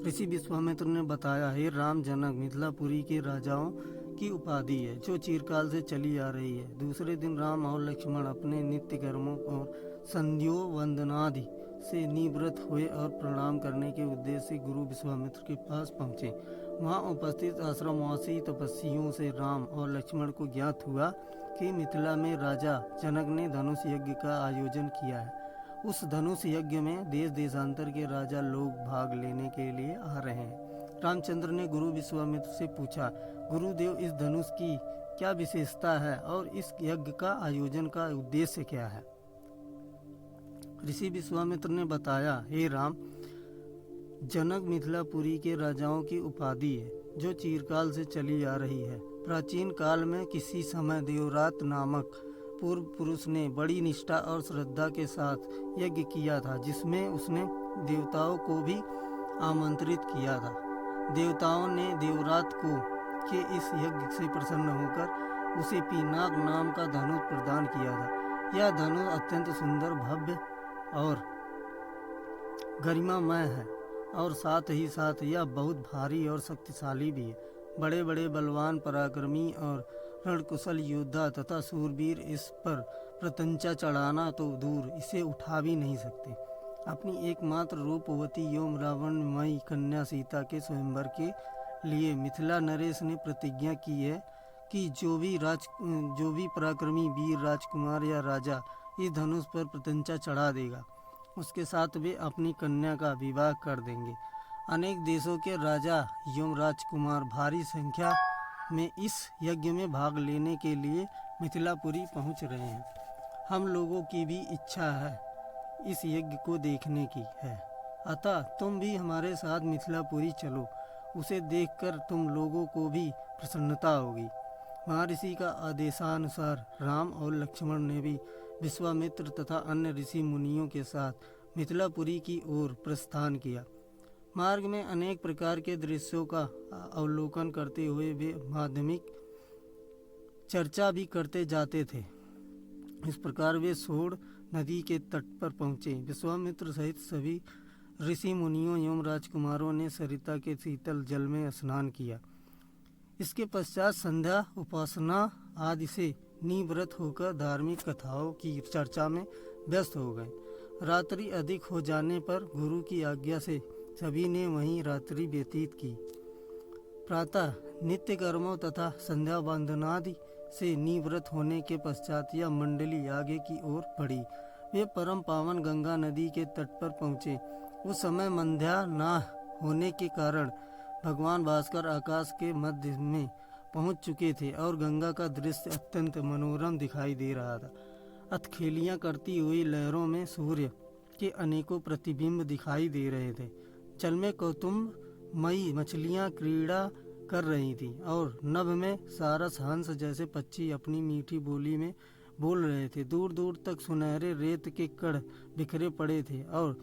ऋषि विश्वामित्र ने बताया, हे राम, जनक मिथिलापुरी के राजाओं की उपाधि है जो चिरकाल से चली आ रही है। दूसरे दिन राम और लक्ष्मण अपने नित्य कर्मों और संध्यो वंदनादि से निवृत्त हुए और प्रणाम करने के उद्देश्य से गुरु विश्वामित्र के पास पहुँचे। वहाँ उपस्थित आश्रमवासी तपस्वियों से राम और लक्ष्मण को ज्ञात हुआ कि मिथिला में राजा जनक ने धनुष यज्ञ का आयोजन किया है। उस धनुष यज्ञ में देश देशांतर के राजा लोग भाग लेने के लिए आ रहे हैं। रामचंद्र ने गुरु विश्वामित्र से पूछा, गुरुदेव, इस धनुष की क्या विशेषता है और इस यज्ञ का आयोजन का उद्देश्य क्या है? ऋषि विश्वामित्र ने बताया, हे राम, जनक मिथिलापुरी के राजाओं की उपाधि है जो चिरकाल से चली आ रही है। प्राचीन काल में किसी समय देवरात नामक पूर्व पुरुष ने बड़ी निष्ठा और श्रद्धा के साथ यज्ञ किया था, जिसमें उसने देवताओं को भी आमंत्रित किया था। देवताओं ने देवरात को के इस यज्ञ से प्रसन्न होकर उसे पीनाक नाम का धनुष प्रदान किया था। यह धनुष अत्यंत सुंदर, भव्य और गरिमामय है और साथ ही साथ यह बहुत भारी और शक्तिशाली भी है। बड़े बड़े बलवान, पराक्रमी और रणकुशल योद्धा तथा सूरवीर इस पर प्रत्यंचा चढ़ाना तो दूर, इसे उठा भी नहीं सकते। अपनी एकमात्र रूपवती एवं रावणमयी कन्या सीता के स्वयंवर के लिए मिथिला नरेश ने प्रतिज्ञा की है कि जो भी पराक्रमी वीर, राजकुमार या राजा इस धनुष पर प्रत्यंचा चढ़ा देगा, उसके साथ वे अपनी कन्या का विवाह कर देंगे। अनेक देशों के राजा एवं राजकुमार भारी संख्या में इस यज्ञ में भाग लेने के लिए मिथिलापुरी पहुंच रहे हैं। हम लोगों की भी इच्छा है इस यज्ञ को देखने की है, अतः तुम भी हमारे साथ मिथिलापुरी चलो। उसे देखकर तुम लोगों को भी प्रसन्नता होगी। महर्षि का आदेशानुसार राम और लक्ष्मण ने भी विश्वामित्र तथा अन्य ऋषि मुनियों के साथ मिथिलापुरी की ओर प्रस्थान किया। मार्ग में अनेक प्रकार के दृश्यों का अवलोकन करते हुए वे माध्यमिक चर्चा भी करते जाते थे। इस प्रकार वे सोड़ नदी के तट पर पहुँचे। विश्वामित्र सहित सभी ऋषि मुनियों एवं राजकुमारों ने सरिता के शीतल जल में स्नान किया। इसके पश्चात संध्या, उपासना आदि से निवृत्त होकर धार्मिक कथाओं की चर्चा में व्यस्त हो गए। रात्रि अधिक हो जाने पर गुरु की आज्ञा से सभी ने वहीं रात्रि व्यतीत की। प्रातः नित्य कर्मों तथा संध्या वंदनादि से निवृत्त होने के पश्चात यह मंडली आगे की ओर बढ़ी। वे परम पावन गंगा नदी के तट पर पहुँचे। उस समय संध्या न होने के कारण भगवान भास्कर आकाश के मध्य में पहुँच चुके थे और गंगा का दृश्य अत्यंत मनोरम दिखाई दे रहा था। अतखेलियाँ करती हुई लहरों में सूर्य के अनेकों प्रतिबिंब दिखाई दे रहे थे। जल में कौतुम्बमयी मछलियाँ क्रीड़ा कर रही थी और नभ में सारस हंस जैसे पक्षी अपनी मीठी बोली में बोल रहे थे। दूर दूर तक सुनहरे रेत के कण बिखरे पड़े थे और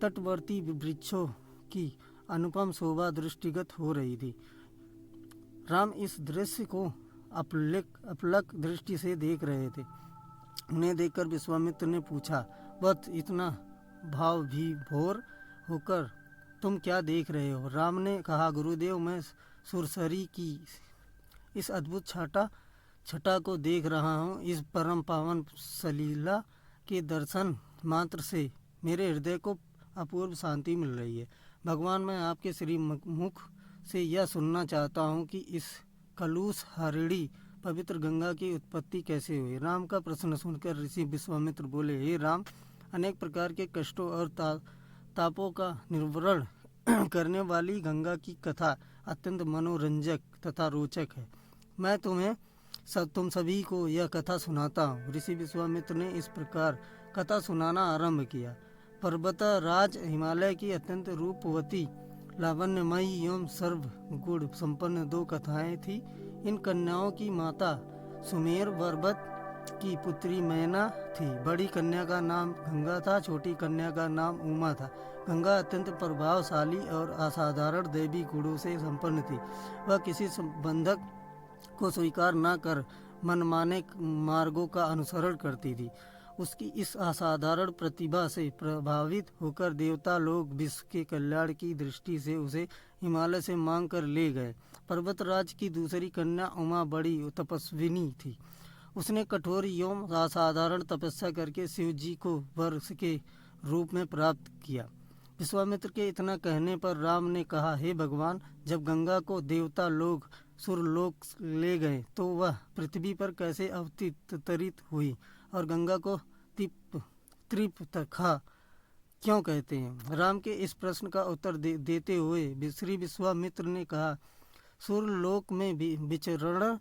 तटवर्ती वृक्षों की अनुपम शोभा दृष्टिगत हो रही थी। राम इस दृश्य को अपलक दृष्टि से देख रहे थे। उन्हें देखकर विश्वामित्र ने पूछा, वत्स, इतना भाव भी भोर होकर तुम क्या देख रहे हो? राम ने कहा, गुरुदेव, मैं सुरसरी की इस अद्भुत छटा को देख रहा हूँ। इस परम पावन सलीला के दर्शन मात्र से मेरे हृदय को अपूर्व शांति मिल रही है। भगवान, मैं आपके श्री मुख से यह सुनना चाहता हूँ कि इस कलुष हरिणी पवित्र गंगा की उत्पत्ति कैसे हुई? राम का प्रश्न सुनकर ऋषि विश्वामित्र बोले, हे राम, अनेक प्रकार के कष्टों और तापों का निवारण करने वाली गंगा की कथा अत्यंत मनोरंजक तथा रोचक है। मैं तुम सभी को यह कथा सुनाता हूँ। ऋषि विश्वामित्र ने इस प्रकार कथा सुनाना आरंभ किया। पर्वतराज हिमालय की अत्यंत रूपवती, लावण्यमयी एवं सर्व गुण संपन्न दो कथाएं थी। इन कन्याओं की माता सुमेर पर्वत की पुत्री मैना थी। बड़ी कन्या का नाम गंगा था, छोटी कन्या का नाम उमा था। गंगा अत्यंत प्रभावशाली और असाधारण दैवी गुणों से संपन्न थी। वह किसी बंधक को स्वीकार न कर मनमाने मार्गों का अनुसरण करती थी। उसकी इस असाधारण प्रतिभा से प्रभावित होकर देवता लोग विश्व के कल्याण की दृष्टि से उसे हिमालय से मांग कर ले गए। पर्वतराज की दूसरी कन्या उमा बड़ी तपस्विनी थी। उसने कठोर एवं असाधारण तपस्या करके शिव जी को वर के रूप में प्राप्त किया। विश्वामित्र के इतना कहने पर राम ने कहा, हे भगवान, जब गंगा को देवता लोग सुरलोक ले गए तो वह पृथ्वी पर कैसे अवतरित हुई और गंगा को त्रिपथखा क्यों कहते हैं? राम के इस प्रश्न का उत्तर देते हुए श्री विश्वामित्र ने कहा, सूर्यलोक में विचरण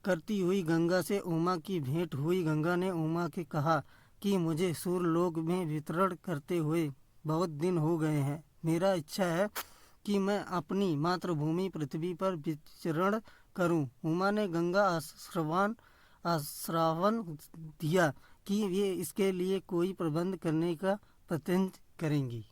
करती हुई गंगा से उमा की भेंट हुई। गंगा ने उमा के कहा कि मुझे सूर्यलोक में विचरण करते हुए बहुत दिन हो गए हैं। मेरा इच्छा है कि मैं अपनी मातृभूमि पृथ्वी पर विचरण करूं। उमा ने गंगा आश्वासन दिया कि वे इसके लिए कोई प्रबंध करने का प्रयत्न करेंगी।